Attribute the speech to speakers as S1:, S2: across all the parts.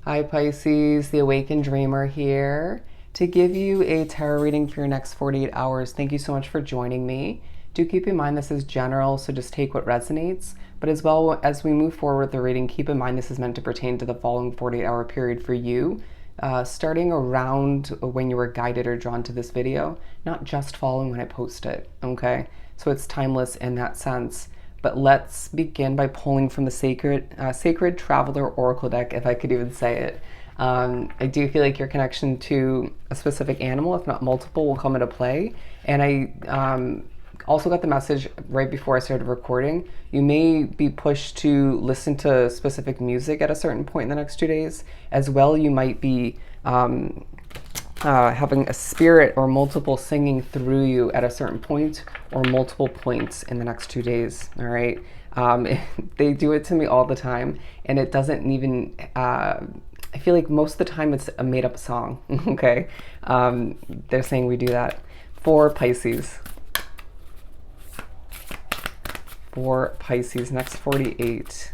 S1: Hi Pisces, the Awakened Dreamer here to give you a tarot reading for your next 48 hours. Thank you so much for joining me. Do keep in mind this is general, so just take what resonates. But as well as we move forward with the reading, keep in mind this is meant to pertain to the following 48-hour period for you, starting around when you were guided or drawn to this video, not just following when I post it, okay? So it's timeless in that sense. But let's begin by pulling from the Sacred Traveler Oracle deck, if I could even say it. I do feel like your connection to a specific animal, if not multiple, will come into play. And I also got the message right before I started recording. You may be pushed to listen to specific music at a certain point in the next 2 days. As well, you might be having a spirit or multiple singing through you at a certain point or multiple points in the next 2 days. All right. They do it to me all the time, and it doesn't even, I feel like most of the time it's a made up song. Okay. They're saying we do that. For Pisces, next 48.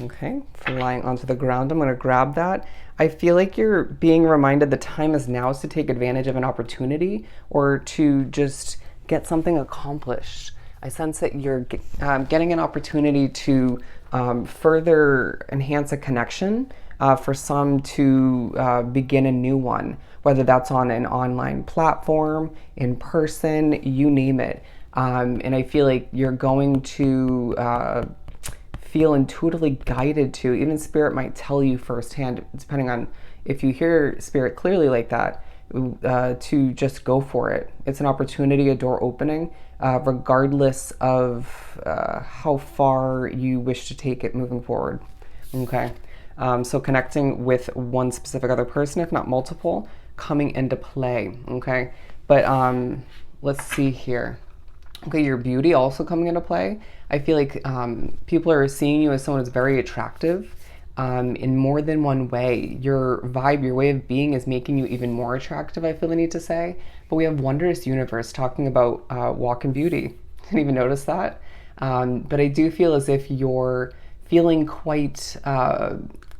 S1: Okay, flying onto the ground. I'm going to grab that. I feel like you're being reminded the time is now to take advantage of an opportunity or to just get something accomplished. I sense that you're getting an opportunity to further enhance a connection, for some to begin a new one, whether that's on an online platform, in person, you name it. And I feel like you're going to feel intuitively guided to, even spirit might tell you firsthand, depending on if you hear spirit clearly like that, to just go for it. It's an opportunity, a door opening, regardless of how far you wish to take it moving forward. Okay. So connecting with one specific other person, if not multiple, coming into play. Okay. But let's see here. Okay, your beauty also coming into play. I feel like people are seeing you as someone who's very attractive in more than one way. Your vibe, your way of being is making you even more attractive, I feel the need to say. But we have Wondrous Universe talking about walk in beauty. Didn't even notice that. But I do feel as if you're feeling quite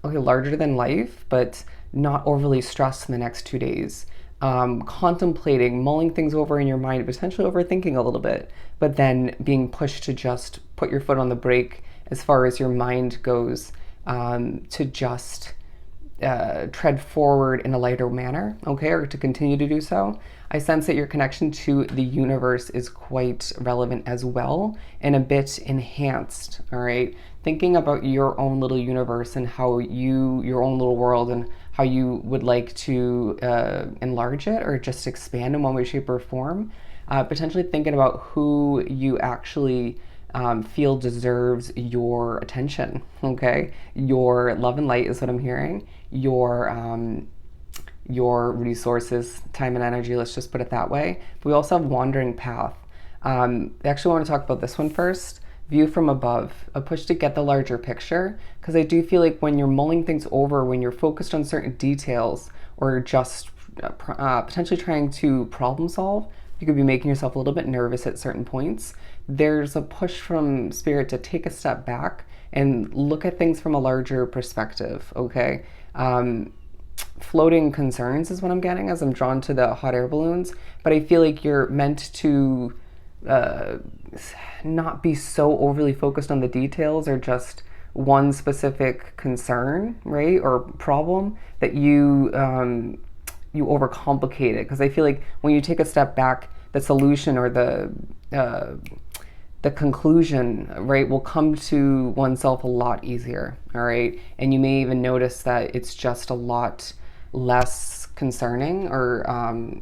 S1: larger than life, but not overly stressed in the next 2 days. Contemplating, mulling things over in your mind, potentially overthinking a little bit, but then being pushed to just put your foot on the brake as far as your mind goes, to just tread forward in a lighter manner, okay, or to continue to do so. I sense that your connection to the universe is quite relevant as well and a bit enhanced, all right? Thinking about your own little universe and how your own little world and how you would like to enlarge it or just expand in one way, shape, or form. Potentially thinking about who you actually feel deserves your attention, okay? Your love and light is what I'm hearing. Your resources, time and energy, let's just put it that way. But we also have Wandering Path. I actually want to talk about this one first. View from above, a push to get the larger picture, because I do feel like when you're mulling things over, when you're focused on certain details or just potentially trying to problem solve, you could be making yourself a little bit nervous at certain points. There's a push from spirit to take a step back and look at things from a larger perspective, okay? Floating concerns is what I'm getting as I'm drawn to the hot air balloons, but I feel like you're meant to not be so overly focused on the details or just one specific concern, right, or problem that you overcomplicate it. Because I feel like when you take a step back, the solution or the conclusion, right, will come to oneself a lot easier, all right? And you may even notice that it's just a lot less concerning or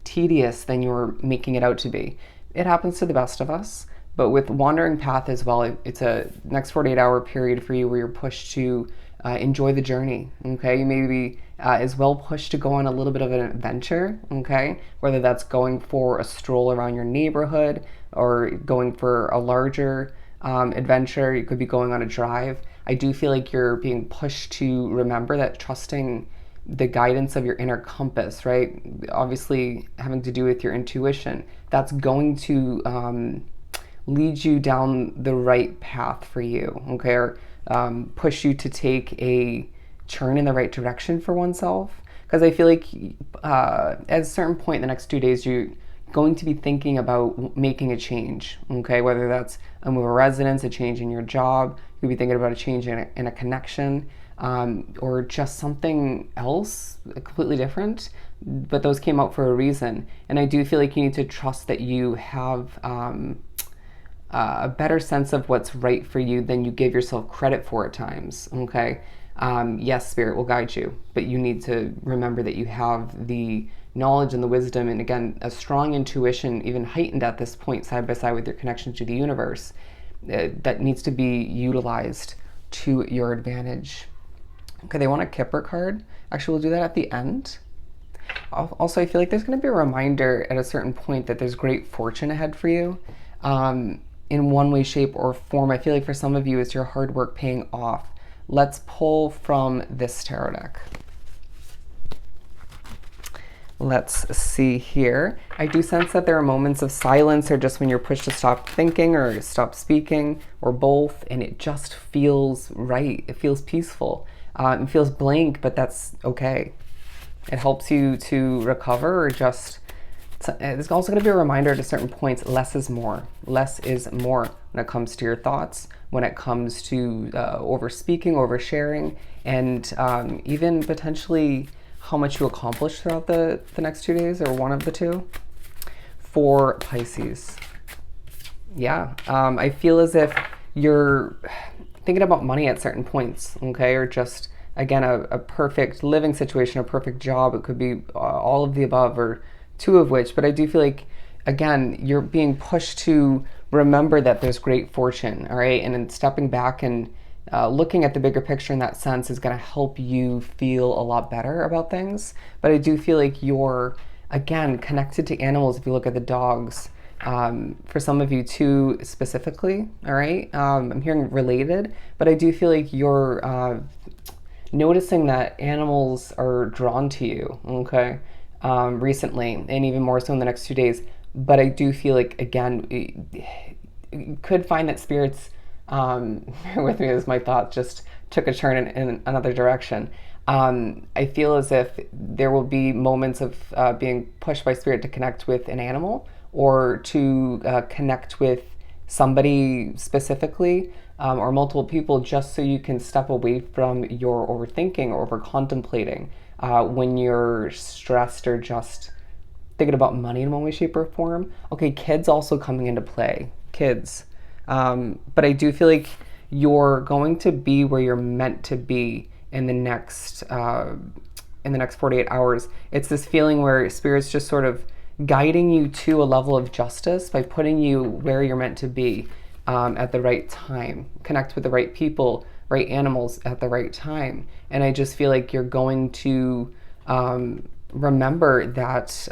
S1: tedious than you're making it out to be. It happens to the best of us, but with Wandering Path as well, it's a next 48-hour period for you where you're pushed to enjoy the journey, okay? You may be as well pushed to go on a little bit of an adventure, okay? Whether that's going for a stroll around your neighborhood or going for a larger adventure. You could be going on a drive. I do feel like you're being pushed to remember that trusting the guidance of your inner compass, right? Obviously having to do with your intuition, that's going to lead you down the right path for you, okay, or push you to take a turn in the right direction for oneself. Because I feel like at a certain point in the next 2 days, you're going to be thinking about making a change, okay, whether that's a move of residence, a change in your job, you'll be thinking about a change in a connection, or just something else completely different. But those came out for a reason. And I do feel like you need to trust that you have a better sense of what's right for you than you give yourself credit for at times, okay? Yes, spirit will guide you, but you need to remember that you have the knowledge and the wisdom, and again, a strong intuition, even heightened at this point, side by side with your connection to the universe, that needs to be utilized to your advantage. Okay, they want a Kipper card. Actually, we'll do that at the end. Also, I feel like there's going to be a reminder at a certain point that there's great fortune ahead for you. In one way, shape, or form. I feel like for some of you, it's your hard work paying off. Let's pull from this tarot deck. Let's see here. I do sense that there are moments of silence, or just when you're pushed to stop thinking or stop speaking, or both, and it just feels right. It feels peaceful. It feels blank, but that's okay. It helps you to recover, or just, it's also going to be a reminder at a certain points, less is more. Less is more when it comes to your thoughts, when it comes to over speaking, oversharing, and even potentially how much you accomplish throughout the next 2 days, or one of the two. For Pisces. Yeah, I feel as if you're thinking about money at certain points, okay, or just, again, a perfect living situation, a perfect job. It could be all of the above, or two of which, but I do feel like, again, you're being pushed to remember that there's great fortune, all right, and then stepping back and looking at the bigger picture in that sense is going to help you feel a lot better about things. But I do feel like you're, again, connected to animals. If you look at the dogs, for some of you too specifically, all right, I'm hearing related, but I do feel like you're noticing that animals are drawn to you, okay, recently, and even more so in the next 2 days. But I do feel like, again, you could find that spirits, bear with me as my thoughts just took a turn in another direction. I feel as if there will be moments of being pushed by spirit to connect with an animal, or to connect with somebody specifically, or multiple people, just so you can step away from your overthinking or over contemplating when you're stressed or just thinking about money in one way, shape, or form. Okay, kids also coming into play. Kids. But I do feel like you're going to be where you're meant to be in the next 48 hours. It's this feeling where spirit's just sort of guiding you to a level of justice by putting you where you're meant to be at the right time. Connect with the right people, right animals at the right time. And I just feel like you're going to remember that,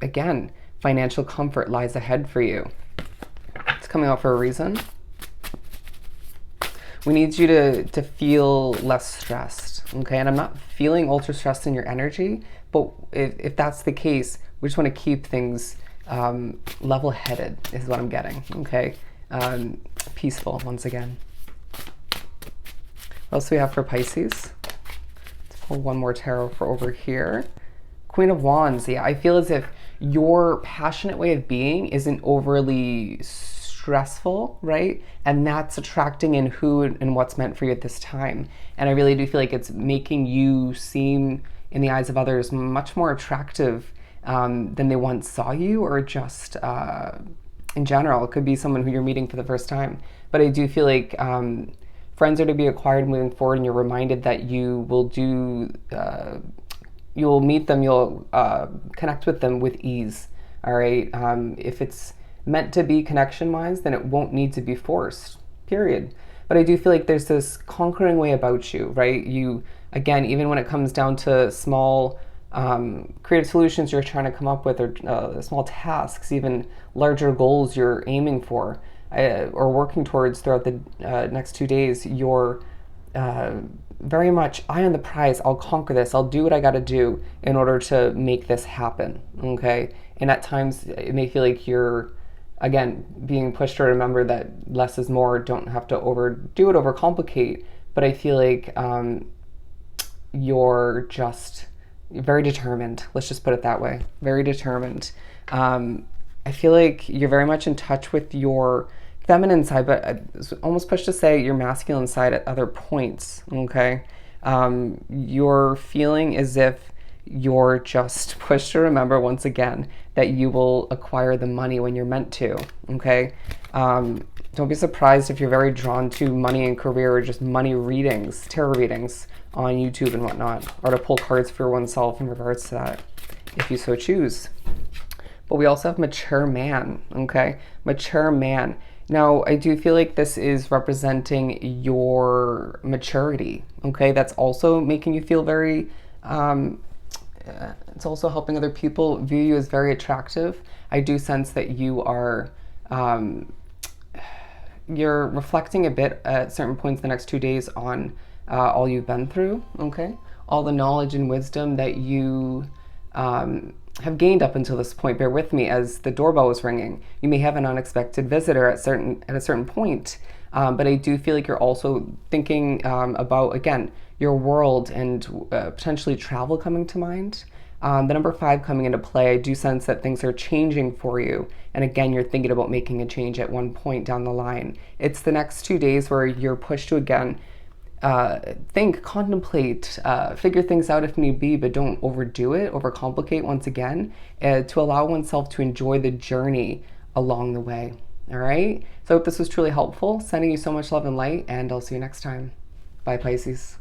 S1: again, financial comfort lies ahead for you. It's coming out for a reason. We need you to feel less stressed, okay? And I'm not feeling ultra stressed in your energy, but if that's the case, we just want to keep things level-headed is what I'm getting, okay? Peaceful, once again. What else do we have for Pisces? Let's pull one more tarot for over here. Queen of Wands. Yeah, I feel as if your passionate way of being isn't overly stressful, right? And that's attracting in who and what's meant for you at this time. And I really do feel like it's making you seem, in the eyes of others, much more attractive than they once saw you, or just in general. It could be someone who you're meeting for the first time. But I do feel like friends are to be acquired moving forward, and you're reminded that you will you'll meet them, you'll connect with them with ease, all right? If it's meant to be connection-wise, then it won't need to be forced, period. But I do feel like there's this conquering way about you, right? You, again, even when it comes down to small creative solutions you're trying to come up with, or small tasks, even larger goals you're aiming for or working towards throughout the next 2 days, you're very much eye on the prize. I'll conquer this. I'll do what I got to do in order to make this happen. Okay. And at times it may feel like you're again, being pushed to remember that less is more, don't have to overdo it, overcomplicate. But I feel like you're just very determined. Let's just put it that way. Very determined. I feel like you're very much in touch with your feminine side, but I was almost pushed to say your masculine side at other points. Okay. You're feeling as if you're just pushed to remember once again that you will acquire the money when you're meant to. Okay. Don't be surprised if you're very drawn to money and career or just money readings, tarot readings on YouTube and whatnot, or to pull cards for oneself in regards to that, if you so choose. But we also have mature man, okay? Mature man. Now, I do feel like this is representing your maturity, okay? That's also making you feel very, it's also helping other people view you as very attractive. I do sense that you are, you're reflecting a bit at certain points the next 2 days on all you've been through, okay? All the knowledge and wisdom that you have gained up until this point. Bear with me as the doorbell was ringing. You may have an unexpected visitor at a certain point, but I do feel like you're also thinking about, again, your world and potentially travel coming to mind. The number 5 coming into play, I do sense that things are changing for you. And again, you're thinking about making a change at one point down the line. It's the next 2 days where you're pushed to, again, think, contemplate, figure things out if need be, but don't overdo it, overcomplicate once again, to allow oneself to enjoy the journey along the way. All right? So I hope this was truly helpful. Sending you so much love and light, and I'll see you next time. Bye, Pisces.